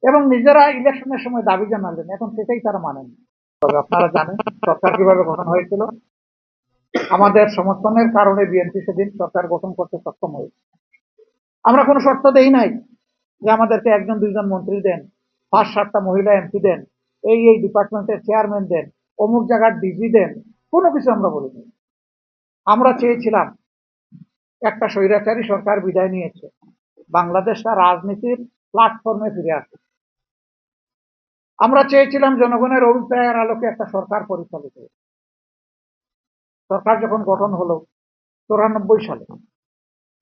এবং নিজেরা ইলেকশনের সময় দাবি জানালেন, এখন সেটাই তারা মানেন। তবে আপনারা জানেন সরকার কিভাবে গঠন হয়েছিল। আমাদের সমর্থনের কারণে বিএনপি সেদিন সরকার গঠন করতে সক্ষম হয়েছে। আমরা কোনো শর্ত দেই নাই যে আমাদেরকে একজন দুইজন মন্ত্রী দেন, 5-7টা মহিলা এমপি দেন, এই ডিপার্টমেন্টের চেয়ারম্যান দেন, অমুক জায়গার ডিজি দেন, কোনো কিছু আমরা বলিনি। আমরা চেয়েছিলাম একটা স্বৈরাচারী সরকার বিদায় নিয়েছে, বাংলাদেশটা রাজনীতির প্ল্যাটফর্মে ফিরে আসে। আমরা চেয়েছিলাম জনগণের অভিপ্রায়ের আলোকে একটা সরকার পরিচালিত। সরকার যখন গঠন হলো 94 সালে,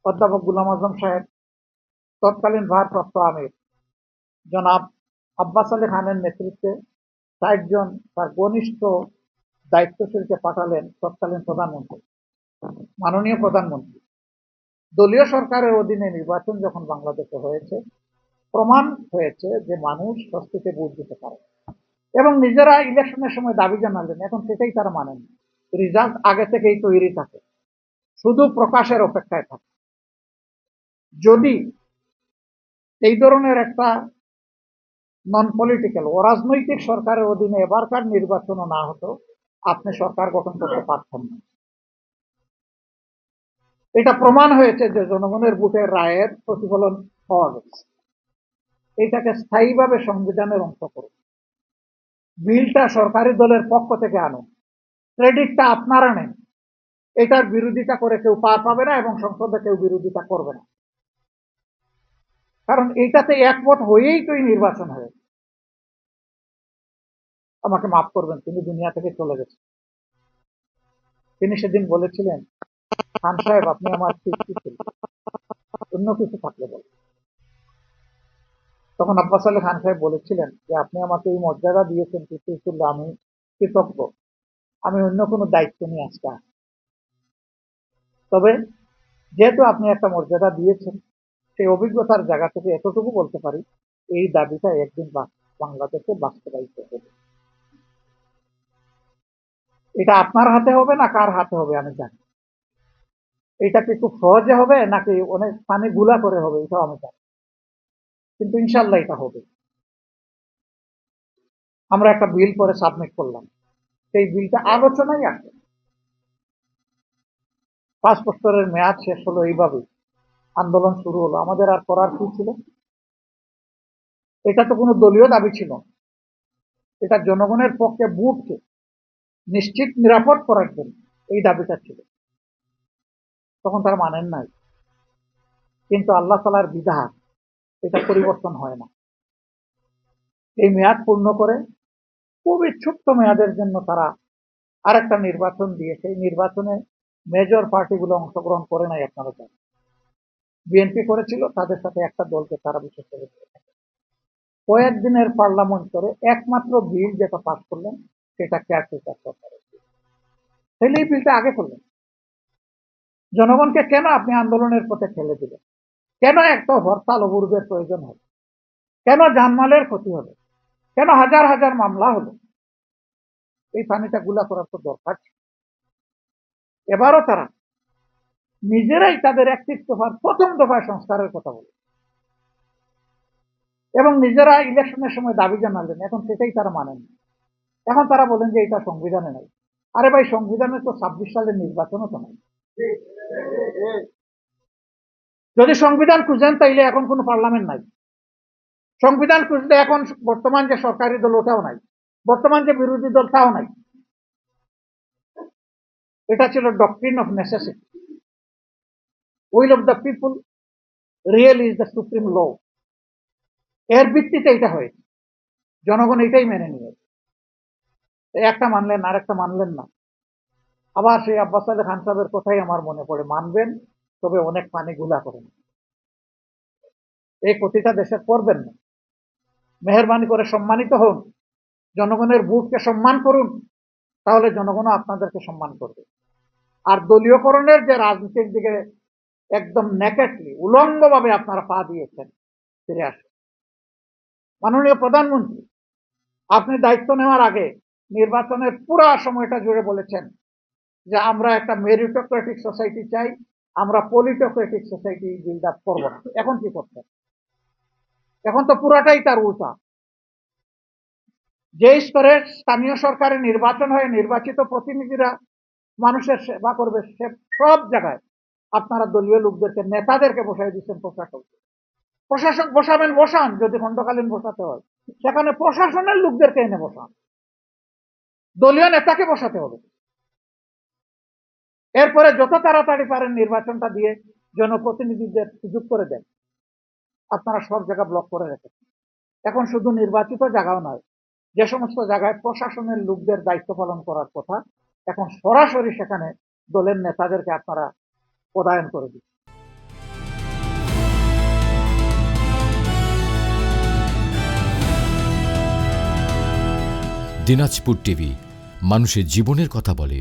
অধ্যাপক গুলাম আজম সাহেব, তৎকালীন ভারপ্রাপ্ত আমির জনাব আব্বাস আলী খানের নেতৃত্বে 60 জন তার ঘনিষ্ঠ দায়িত্বশীলকে পাঠালেন তৎকালীন প্রধানমন্ত্রী, মাননীয় প্রধানমন্ত্রী। দলীয় সরকারের অধীনে নির্বাচন যখন বাংলাদেশে হয়েছে, প্রমাণ হয়েছে যে মানুষ স্বস্তিতে ভোট দিতে পারে এবং নিজেরা ইলেকশনের সময় দাবি জানালেন, এখন সেটাই তারা মানেন। রেজাল্ট আগে থেকেই তৈরি থাকে, শুধু প্রকাশের অপেক্ষায় থাকে। যদি এই ধরনের একটা নন পলিটিক্যাল অরাজনৈতিক সরকারের অধীনে এবারকার নির্বাচনও না হতো, আপনি সরকার গঠন করতে পারতেন না। এটা প্রমাণ হয়েছে যে জনগণের ভোটের রায়ের প্রতিফলন পাওয়া গেছে। এটাকে স্থায়ীভাবে সংবিধানের অংশ করুন, বিলটা সরকারি দলের পক্ষ থেকে আনুন, ক্রেডিটটা আপনারা নেন। এটার বিরোধিতা করে কেউ পার পাবে না এবং সংসদে কেউ বিরোধিতা করবে না, কারণ এইটাতে একমত হয়েই তো এই নির্বাচন হয়েছে। আমাকে মাফ করবেন, তিনি দুনিয়া থেকে চলে গেছেন। তিনি সেদিন বলেছিলেন, খান সাহেব আপনি আমার তৃপ্তি ছিল, অন্য কিছু থাকলে বল। তখন আব্বাস আলী খান সাহেব বলেছিলেন যে আপনি আমাকে এই মর্যাদা দিয়েছেন তৃপ্তি, আমি কৃতজ্ঞ, আমি অন্য কোনো দায়িত্ব নিয়ে আজকে আসি। তবে যেহেতু আপনি একটা মর্যাদা দিয়েছেন, সেই অভিজ্ঞতার জায়গা থেকে এতটুকু বলতে পারি, এই দাবিটা একদিন বাংলাদেশে বাস্তবায়িত হবে। এটা আপনার হাতে হবে না কার হাতে হবে আমি জানি, এটা কি খুব সহজে হবে নাকি অনেক পানি গুলা করে হবে এটাও আমি জানি, কিন্তু ইনশাল্লাহ এটা হবে। আমরা একটা বিল করে সাবমিট করলাম, সেই বিলটা আলোচনায় আসে। 5 বছরের মেয়াদ শেষ হলো, এইভাবে আন্দোলন শুরু হলো। আমাদের আর করার কি ছিল? এটা তো কোনো দলীয় দাবি ছিল, এটা জনগণের পক্ষে ভোটকে নিশ্চিত নিরাপদ করার জন্য এই দাবিটা ছিল। তখন তারা মানেন নাই, কিন্তু আল্লাহ তাআলার বিধান, এটা পরিবর্তন হয় না। এই মেয়াদ পূর্ণ করে খুবই ছোট্ট মেয়াদের জন্য তারা আরেকটা নির্বাচন দিয়ে, সেই নির্বাচনে মেজর পার্টিগুলো অংশগ্রহণ করে নাই। আপনারা জানেন বিএনপি করেছিল, তাদের সাথে একটা দলকে তারা বিশেষ করে কয়েকদিনের পার্লামেন্ট করে একমাত্র বিল যেটা পাস করলেন সেটা কেয়ারটেকার সরকারের। তাহলে এই বিলটা আগে করলেন, জনগণকে কেন আপনি আন্দোলনের পথে ঠেলে দিলেন? কেন একটা হরতাল অবরোধের প্রয়োজন হবে? কেন জানমালের ক্ষতি হবে? কেন হাজার হাজার মামলা হলো? এই পানিটা গুলা করার তো দরকার ছিল। এবারও তারা নিজেরাই তাদের 31 দফার প্রথম দফায় সংস্কারের কথা বলে এবং নিজেরা ইলেকশনের সময় দাবি জানালেন, এখন সেটাই তারা মানেন। এখন তারা বলেন যে এটা সংবিধানে নাই। আরে ভাই, সংবিধানে তো 26 সালের নির্বাচনও তো নাই। যদি সংবিধান খুঁজেন তাইলে এখন কোনো পার্লামেন্ট নাই। সংবিধান খুঁজলে এখন বর্তমান যে সরকারি দল ওটাও নাই, বর্তমান যে বিরোধী দল তাও নাই। এটা ছিল doctrine of necessity, will of the people real is the supreme law. এর ভিত্তিতে এটা হয়েছে, জনগণ এটাই মেনে নিয়েছে। একটা মানলেন আর একটা মানলেন না। আবার সেই আব্বাস আলী খান সাহেবের কথাই আমার মনে পড়ে, মানবেন তবে অনেক পানি গুলা করেন। এই ক্ষতিটা দেশের করবেন না। মেহরবানি করে সম্মানিত হন, জনগণের ভোটকে সম্মান করুন, তাহলে জনগণও আপনাদেরকে সম্মান করবে। আর দলীয়করণের যে রাজনীতির দিকে একদম নেকেটলি উলঙ্গভাবে আপনারা পা দিয়েছেন, ফিরে আসুন। মাননীয় প্রধানমন্ত্রী, আপনি দায়িত্ব নেওয়ার আগে নির্বাচনের পুরো সময়টা জুড়ে বলেছেন যে আমরা একটা মেরিটোক্রেটিক সোসাইটি চাই, আমরা পলিটোক্রেটিক সোসাইটি বিল্ড আপ করবো না। এখন কি করছেন? এখন তো পুরাটাই তার উল্টা। যে স্তরে স্থানীয় সরকারের নির্বাচন হয়ে নির্বাচিত প্রতিনিধিরা মানুষের সেবা করবে, সব জায়গায় আপনারা দলীয় লোকদেরকে, নেতাদেরকে বসাই দিচ্ছেন প্রশাসক। প্রশাসক বসাবেন, বসান, যদি খণ্ডকালীন বসাতে হয় সেখানে প্রশাসনের লোকদেরকে এনে বসান, দলীয় নেতাকে বসাতে হবে। এরপরে যত তাড়াতাড়ি পারেন নির্বাচনটা দিয়ে জনপ্রতিনিধিদের সুযোগ করে দেন। আপনারা সব জায়গা ব্লক করে রেখেছেন। এখন শুধু নির্বাচিত জায়গাও নয়, যে সমস্ত জায়গায় প্রশাসনের লোকদের দায়িত্ব পালন করার কথা, এখন সরাসরি সেখানে দলের নেতাদেরকে আপনারা পদায়ন করে দিচ্ছেন। দিনাজপুর টিভি, মানুষের জীবনের কথা বলে।